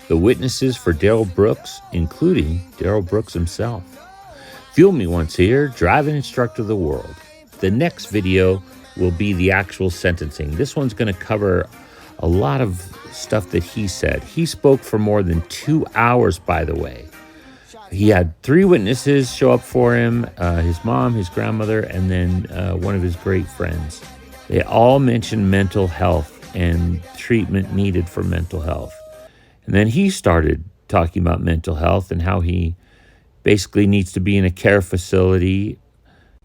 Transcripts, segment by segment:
the witnesses for Darrell Brooks, including Darrell Brooks himself. Fuel Me Once here, driving instructor of the world. The next video will be the actual sentencing. This one's going to cover a lot of stuff that he said. He spoke for more than 2 hours, by the way. He had 3 witnesses show up for him, his mom, his grandmother, and then one of his great friends. They all mentioned mental health and treatment needed for mental health. And then he started talking about mental health and how he basically needs to be in a care facility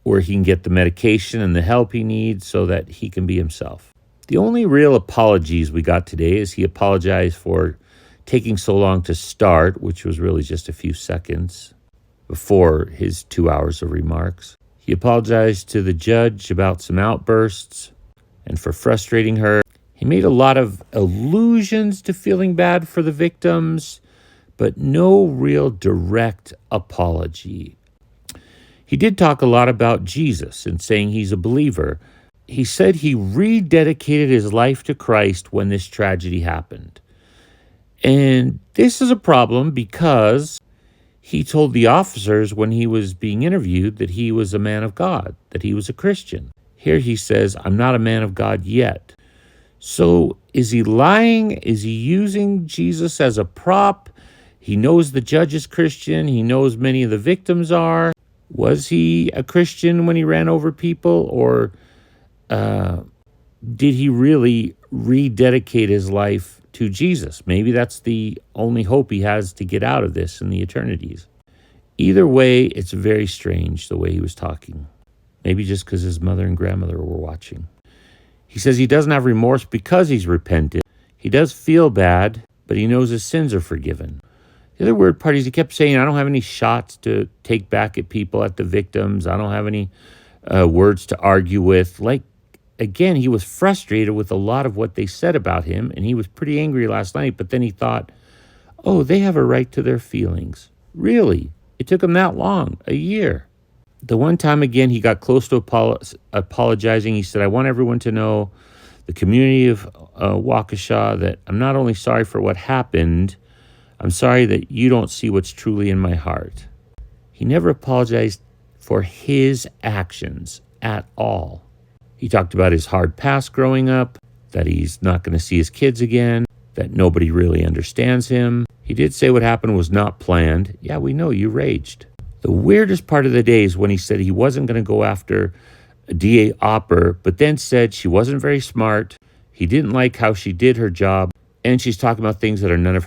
where he can get the medication and the help he needs so that he can be himself. The only real apologies we got today is he apologized for taking so long to start, which was really just a few seconds before his 2 hours of remarks. He apologized to the judge about some outbursts and for frustrating her. He made a lot of allusions to feeling bad for the victims, but no real direct apology. He did talk a lot about Jesus and saying he's a believer. He said he rededicated his life to Christ when this tragedy happened. And this is a problem because he told the officers when he was being interviewed that he was a man of God, that he was a Christian. Here he says, I'm not a man of God yet. So is he lying? Is he using Jesus as a prop? He knows the judge is Christian. He knows many of the victims are. Was he a Christian when he ran over people? Or did he really rededicate his life to Jesus? Maybe that's the only hope he has to get out of this in the eternities. Either way, it's very strange the way he was talking. Maybe just because his mother and grandmother were watching. He says he doesn't have remorse because he's repentant. He does feel bad, but he knows his sins are forgiven. The other weird part is he kept saying, I don't have any shots to take back at people, at the victims. I don't have any words to argue with. Like, again, he was frustrated with a lot of what they said about him, and he was pretty angry last night, but then he thought, oh, they have a right to their feelings. Really? It took him that long, a year. The one time, again, he got close to apologizing. He said, I want everyone to know, the community of Waukesha, that I'm not only sorry for what happened, I'm sorry that you don't see what's truly in my heart. He never apologized for his actions at all. He talked about his hard past growing up, that he's not going to see his kids again, that nobody really understands him. He did say what happened was not planned. Yeah, we know, you raged. The weirdest part of the day is when he said he wasn't going to go after DA Opper, but then said she wasn't very smart, he didn't like how she did her job, and she's talking about things that are none of